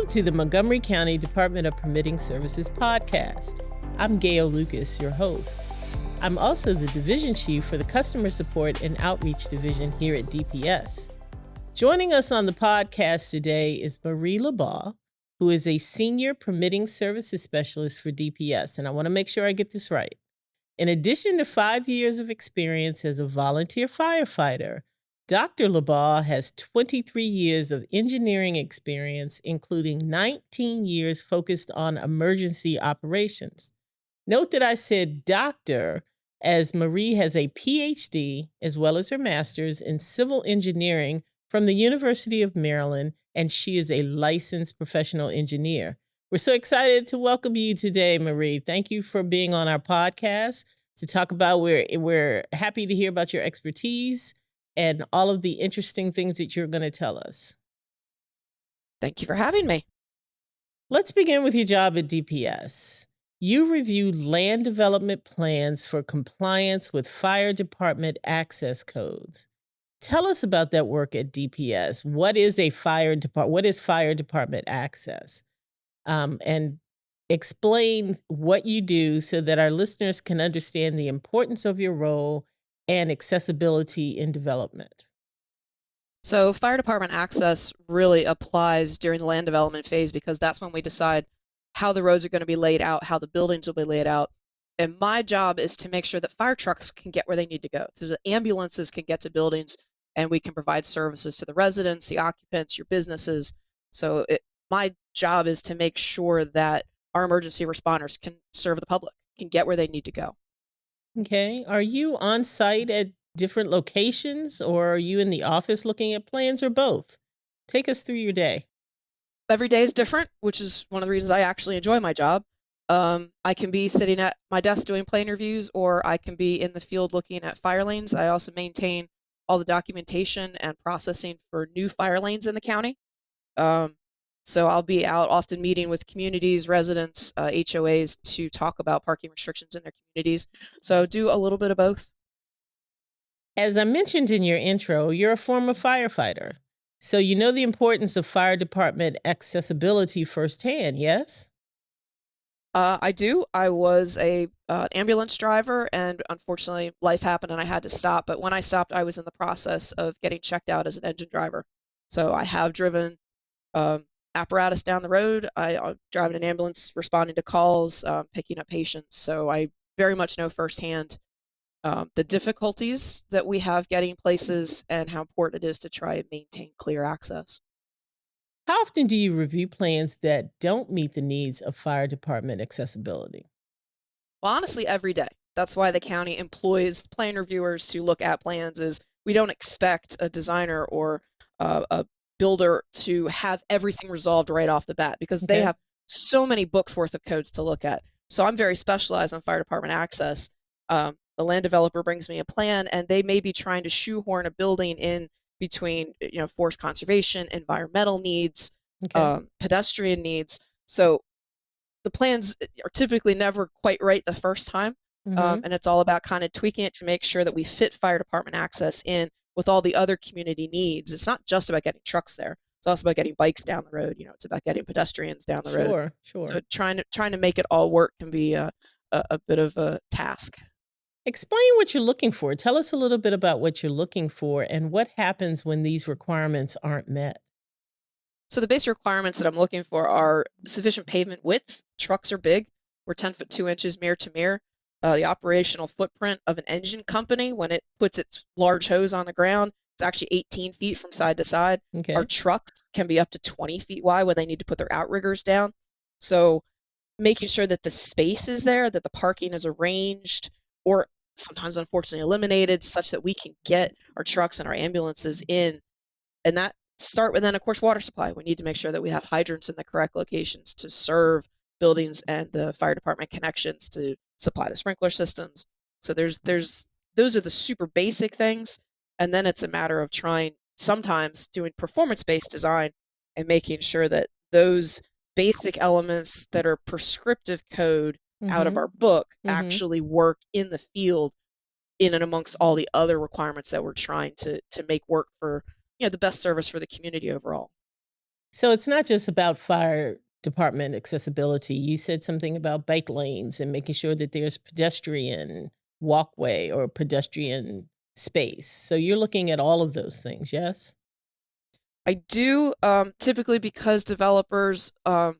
Welcome to the Montgomery County Department of Permitting Services podcast. I'm Gail Lucas, your host. I'm also the division chief for the Customer Support and Outreach Division here at DPS. Joining us on the podcast today is Marie Labaugh, who is a senior permitting services specialist for DPS, and I want to make sure I get this right. In addition to 5 years of experience as a volunteer firefighter, Dr. Labaugh has 23 years of engineering experience, including 19 years focused on emergency operations. Note that I said doctor, as Marie has a PhD as well as her master's in civil engineering from the University of Maryland, and she is a licensed professional engineer. We're so excited to welcome you today, Marie. Thank you for being on our podcast to talk about we're happy to hear about your expertise and all of the interesting things that you're going to tell us. Thank you for having me. Let's begin with your job at DPS. You review land development plans for compliance with fire department access codes. Tell us about that work at DPS. What is fire department access? And explain what you do so that our listeners can understand the importance of your role and accessibility in development. So fire department access really applies during the land development phase because that's when we decide how the roads are going to be laid out, how the buildings will be laid out. And my job is to make sure that fire trucks can get where they need to go. So the ambulances can get to buildings and we can provide services to the residents, the occupants, your businesses. So my job is to make sure that our emergency responders can serve the public, can get where they need to go. Okay. Are you on site at different locations, or are you in the office looking at plans, or both? Take us through your day. Every day is different, which is one of the reasons I actually enjoy my job. I can be sitting at my desk doing plan reviews, or I can be in the field looking at fire lanes. I also maintain all the documentation and processing for new fire lanes in the county. So I'll be out often meeting with communities, residents, HOAs to talk about parking restrictions in their communities. So do a little bit of both. As I mentioned in your intro, you're a former firefighter. So you know the importance of fire department accessibility firsthand, yes? I do. I was a ambulance driver, and unfortunately, life happened and I had to stop. But when I stopped, I was in the process of getting checked out as an engine driver. So I have driven apparatus down the road. I'm driving an ambulance, responding to calls, picking up patients. So I very much know firsthand the difficulties that we have getting places and how important it is to try and maintain clear access. How often do you review plans that don't meet the needs of fire department accessibility? Well, honestly, every day. That's why the county employs plan reviewers to look at plans. Is we don't expect a designer or a builder to have everything resolved right off the bat because they Okay. have so many books worth of codes to look at. So I'm very specialized on fire department access. The land developer brings me a plan, and they may be trying to shoehorn a building in between, forest conservation, environmental needs, Okay. pedestrian needs. So the plans are typically never quite right the first time. Mm-hmm. And it's all about kind of tweaking it to make sure that we fit fire department access in with all the other community needs. It's not just about getting trucks there. It's also about getting bikes down the road. It's about getting pedestrians down the road. Sure. So trying to make it all work can be a bit of a task. Explain what you're looking for. Tell us a little bit about what you're looking for and what happens when these requirements aren't met. So the base requirements that I'm looking for are sufficient pavement width. Trucks are big. We're 10 foot 2 inches mirror to mirror. The operational footprint of an engine company when it puts its large hose on the ground, it's actually 18 feet from side to side. Okay. Our trucks can be up to 20 feet wide when they need to put their outriggers down. So making sure that the space is there, that the parking is arranged, or sometimes unfortunately eliminated such that we can get our trucks and our ambulances in. And that start with, then of course, water supply. We need to make sure that we have hydrants in the correct locations to serve buildings and the fire department connections to supply the sprinkler systems. So those are the super basic things. And then it's a matter of sometimes doing performance-based design and making sure that those basic elements that are prescriptive code out of Mm-hmm. our book Mm-hmm. actually work in the field in and amongst all the other requirements that we're trying to make work for the best service for the community overall. So it's not just about fire department accessibility. You said something about bike lanes and making sure that there's pedestrian walkway or pedestrian space. So you're looking at all of those things, yes? I do, typically because developers, and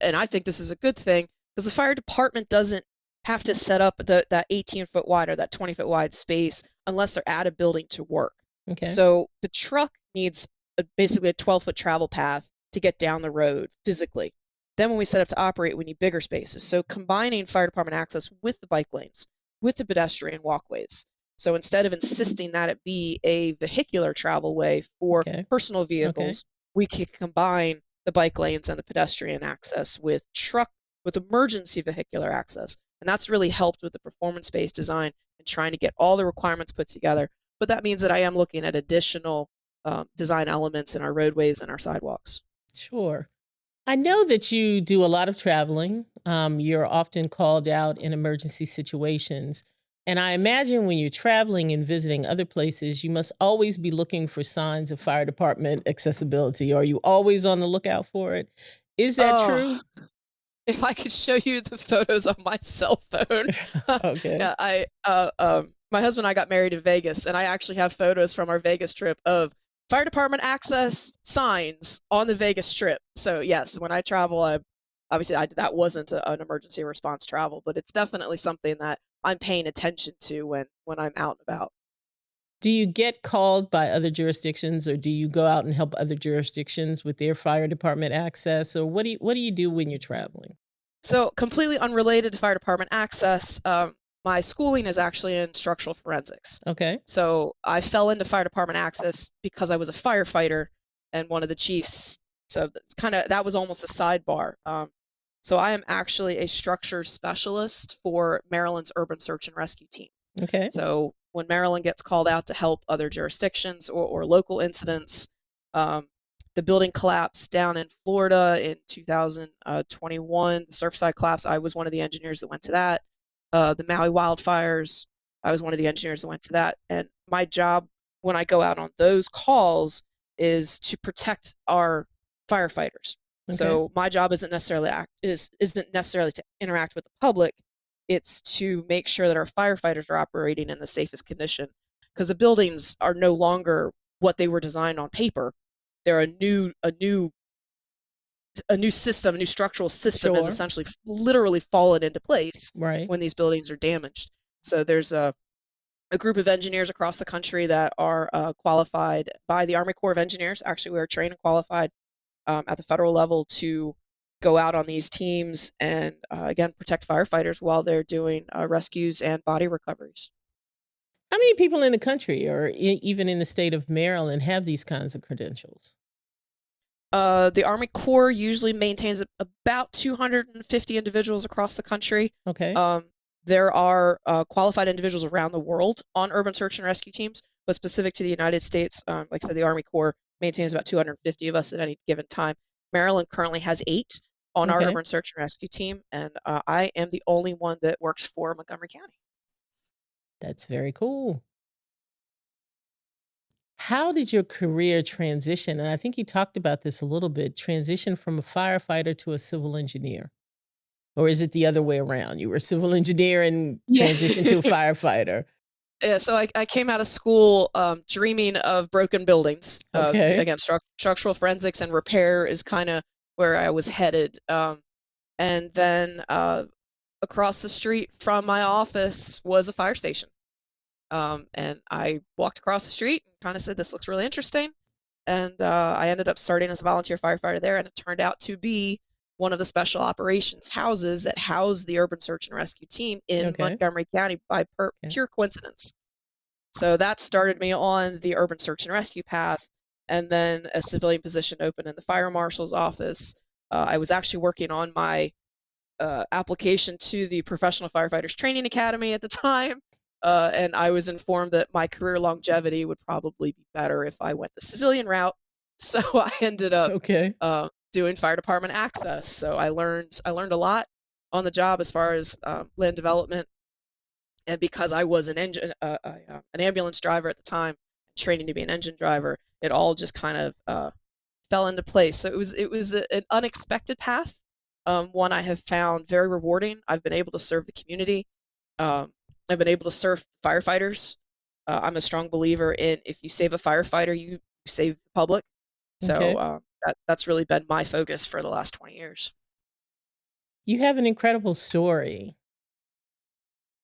I think this is a good thing, because the fire department doesn't have to set up that 18-foot wide or that 20-foot wide space unless they're at a building to work. Okay. So the truck needs basically a 12-foot travel path to get down the road physically. Then when we set up to operate, we need bigger spaces. So combining fire department access with the bike lanes, with the pedestrian walkways. So instead of insisting that it be a vehicular travel way for Okay. personal Okay. vehicles, we can combine the bike lanes and the pedestrian access with emergency vehicular access. And that's really helped with the performance-based design and trying to get all the requirements put together. But that means that I am looking at additional design elements in our roadways and our sidewalks. Sure. I know that you do a lot of traveling. You're often called out in emergency situations. And I imagine when you're traveling and visiting other places, you must always be looking for signs of fire department accessibility. Are you always on the lookout for it? Is that Oh, true? if I could show you the photos on my cell phone. Okay. Yeah, my husband and I got married in Vegas, and I actually have photos from our Vegas trip of fire department access signs on the Vegas Strip. So yes, when I travel, that wasn't an emergency response travel, but it's definitely something that I'm paying attention to when I'm out and about. Do you get called by other jurisdictions or do you go out and help other jurisdictions with their fire department access? Or what do you do when you're traveling? So completely unrelated to fire department access, my schooling is actually in structural forensics. Okay. So I fell into fire department access because I was a firefighter and one of the chiefs. So that's that was almost a sidebar. So I am actually a structure specialist for Maryland's urban search and rescue team. Okay. So when Maryland gets called out to help other jurisdictions or local incidents, um, the building collapsed down in Florida in 2021, the Surfside collapse. I was one of the engineers that went to that. The Maui wildfires, I was one of the engineers that went to that. And my job when I go out on those calls is to protect our firefighters. Okay. So my job isn't necessarily to interact with the public. It's to make sure that our firefighters are operating in the safest condition because the buildings are no longer what they were designed on paper. They're a new system, a new structural system has Sure. essentially literally fallen into place Right. when these buildings are damaged. So there's a group of engineers across the country that are qualified by the Army Corps of Engineers. Actually, we are trained and qualified at the federal level to go out on these teams and again protect firefighters while they're doing rescues and body recoveries. How many people in the country or even in the state of Maryland have these kinds of credentials? The Army Corps usually maintains about 250 individuals across the country. Okay. Um, there are qualified individuals around the world on urban search and rescue teams, but specific to the United States, like I said, the Army Corps maintains about 250 of us at any given time. Maryland currently has 8 on our Okay. urban search and rescue team, and I am the only one that works for Montgomery County. That's very cool. How did your career transition? And I think you talked about this a little bit, transition from a firefighter to a civil engineer. Or is it the other way around? You were a civil engineer and Yeah. transitioned to a firefighter. Yeah, so I came out of school dreaming of broken buildings. Okay. Again, structural forensics and repair is kind of where I was headed. And then across the street from my office was a fire station. And I walked across the street and kind of said, "This looks really interesting." And I ended up starting as a volunteer firefighter there, and it turned out to be one of the special operations houses that housed the urban search and rescue team in Okay. Montgomery County by Okay. pure coincidence. So that started me on the urban search and rescue path, and then a civilian position opened in the fire marshal's office. I was actually working on my application to the Professional Firefighters Training Academy at the time, and I was informed that my career longevity would probably be better if I went the civilian route. So I ended up Okay. doing fire department access. So I learned a lot on the job as far as land development, and because I was an ambulance driver at the time, training to be an engine driver, it all just kind of fell into place. So it was an unexpected path, one I have found very rewarding. I've been able to serve the community. I've been able to serve firefighters. I'm a strong believer in if you save a firefighter, you save the public. So Okay. that's really been my focus for the last 20 years. You have an incredible story.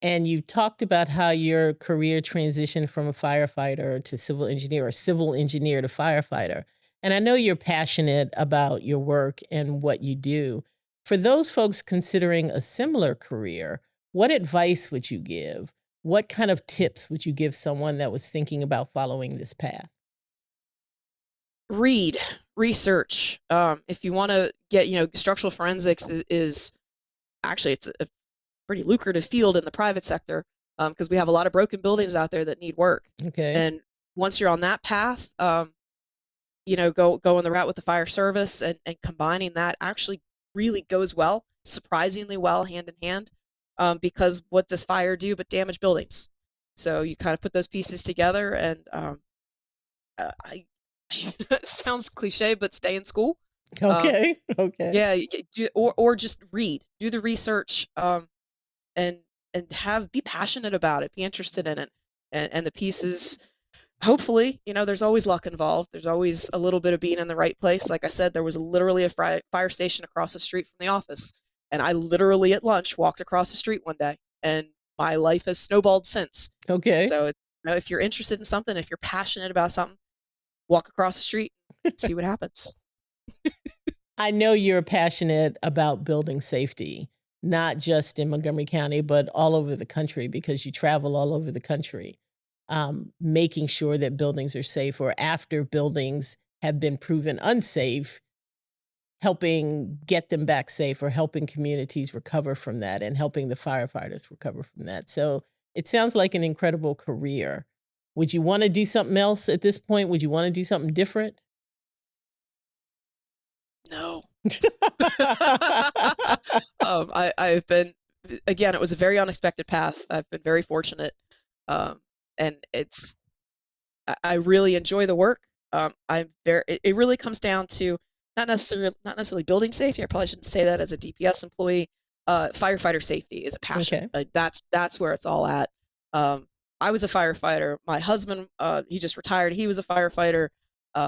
And you talked about how your career transitioned from a firefighter to civil engineer or civil engineer to firefighter. And I know you're passionate about your work and what you do. For those folks considering a similar career, what advice would you give? What kind of tips would you give someone that was thinking about following this path? Read, research. If you want to get, structural forensics is actually it's a pretty lucrative field in the private sector, because we have a lot of broken buildings out there that need work. Okay. And once you're on that path, go in the route with the fire service, and combining that actually really goes well, surprisingly well, hand in hand. Because what does fire do but damage buildings? So you kind of put those pieces together, and I it sounds cliche, but stay in school. Okay. Okay. Yeah, or just read, do the research, and be passionate about it, be interested in it, and the pieces. Hopefully, there's always luck involved. There's always a little bit of being in the right place. Like I said, there was literally a fire station across the street from the office, and I literally at lunch walked across the street one day, and my life has snowballed since. Okay. So, if you're interested in something, if you're passionate about something, walk across the street, see what happens. I know you're passionate about building safety, not just in Montgomery County, but all over the country because you travel all over the country, making sure that buildings are safe or after buildings have been proven unsafe, helping get them back safe or helping communities recover from that and helping the firefighters recover from that. So it sounds like an incredible career. Would you want to do something else at this point? Would you want to do something different? No. I've been, again, it was a very unexpected path. I've been very fortunate. And I really enjoy the work. It really comes down to not necessarily building safety. I probably shouldn't say that as a DPS employee. Firefighter safety is a passion. Okay. That's where it's all at. I was a firefighter. My husband, he just retired. He was a firefighter.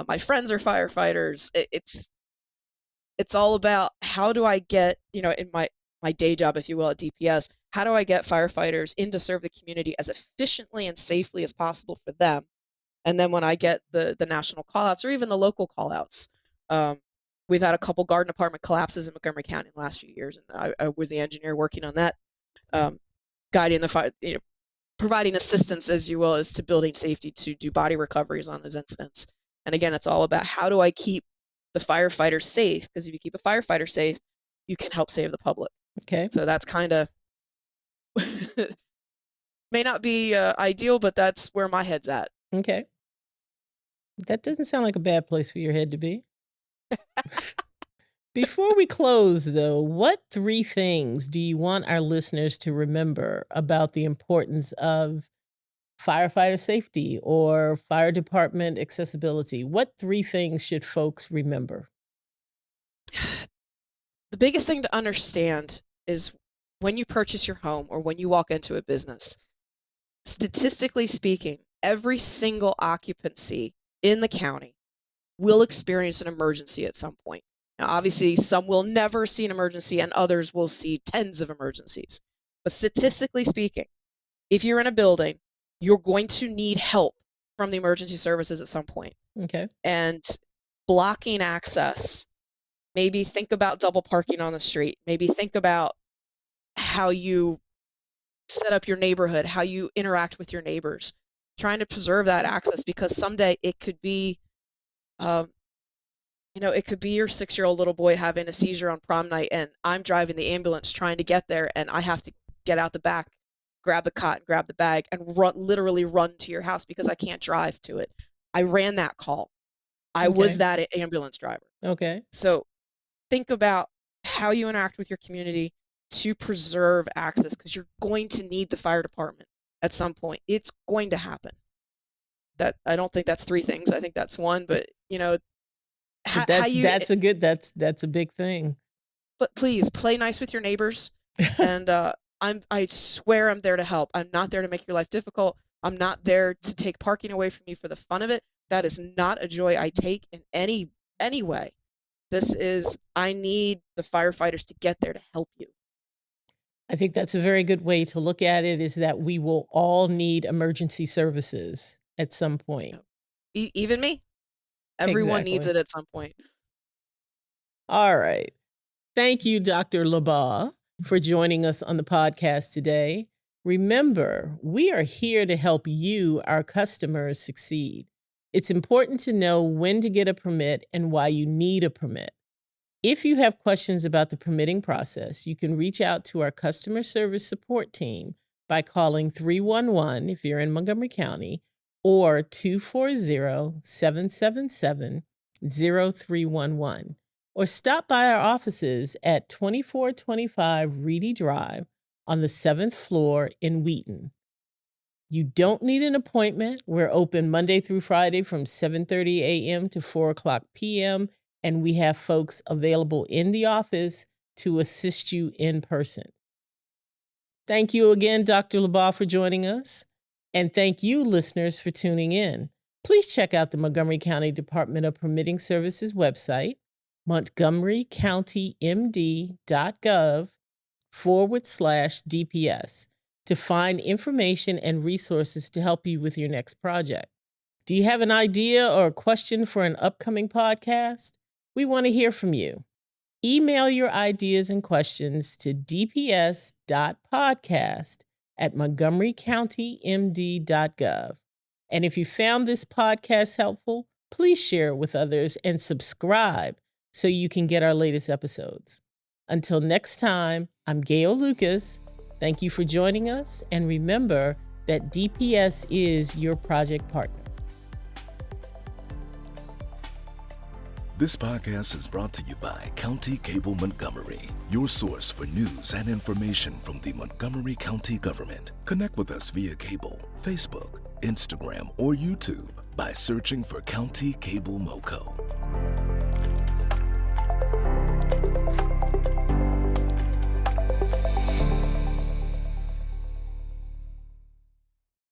My friends are firefighters. It's all about how do I get, in my day job, if you will, at DPS, how do I get firefighters in to serve the community as efficiently and safely as possible for them? And then when I get the national call-outs or even the local call-outs, we've had a couple garden department collapses in Montgomery County in the last few years, and I was the engineer working on that, guiding the fire, providing assistance, as you will, as to building safety to do body recoveries on those incidents. And again, it's all about how do I keep the firefighter safe? Because if you keep a firefighter safe, you can help save the public. Okay. So that's kind of may not be ideal, but that's where my head's at. Okay. That doesn't sound like a bad place for your head to be. Before we close, though, what 3 things do you want our listeners to remember about the importance of firefighter safety or fire department accessibility? What 3 things should folks remember? The biggest thing to understand is when you purchase your home or when you walk into a business, statistically speaking, every single occupancy in the county will experience an emergency at some point. Now, obviously, some will never see an emergency and others will see tens of emergencies. But statistically speaking, if you're in a building, you're going to need help from the emergency services at some point. Okay. And blocking access, maybe think about double parking on the street. Maybe think about how you set up your neighborhood, how you interact with your neighbors, trying to preserve that access because someday it could be, it could be your 6-year-old little boy having a seizure on prom night and I'm driving the ambulance trying to get there and I have to get out the back, grab the cot and grab the bag and literally run to your house because I can't drive to it. I ran that call. I was that ambulance driver. Okay. So think about how you interact with your community to preserve access because you're going to need the fire department at some point. It's going to happen. That I don't think that's 3 things. I think that's 1, but But how you that's a big thing. but please play nice with your neighbors. And I swear I'm there to help. I'm not there to make your life difficult. I'm not there to take parking away from you for the fun of it. That is not a joy I take in any way. I need the firefighters to get there to help you. I think that's a very good way to look at it, is that we will all need emergency services at some point. Even me. Everyone needs Exactly. it at some point. All right. Thank you, Dr. Labaugh, for joining us on the podcast today. Remember, we are here to help you, our customers, succeed. It's important to know when to get a permit and why you need a permit. If you have questions about the permitting process, you can reach out to our customer service support team by calling 311 if you're in Montgomery County, or 240-777-0311, or stop by our offices at 2425 Reedy Drive on the 7th floor in Wheaton. You don't need an appointment. We're open Monday through Friday from 7:30 a.m. to 4 o'clock p.m., and we have folks available in the office to assist you in person. Thank you again, Dr. Labaugh, for joining us. And thank you, listeners, for tuning in. Please check out the Montgomery County Department of Permitting Services website, montgomerycountymd.gov/DPS, to find information and resources to help you with your next project. Do you have an idea or a question for an upcoming podcast? We want to hear from you. Email your ideas and questions to dps.podcast@montgomerycountymd.gov. And if you found this podcast helpful, please share it with others and subscribe so you can get our latest episodes. Until next time, I'm Gail Lucas. Thank you for joining us, and remember that DPS is your project partner. This podcast is brought to you by County Cable Montgomery, your source for news and information from the Montgomery County government. Connect with us via cable, Facebook, Instagram, or YouTube by searching for County Cable MoCo.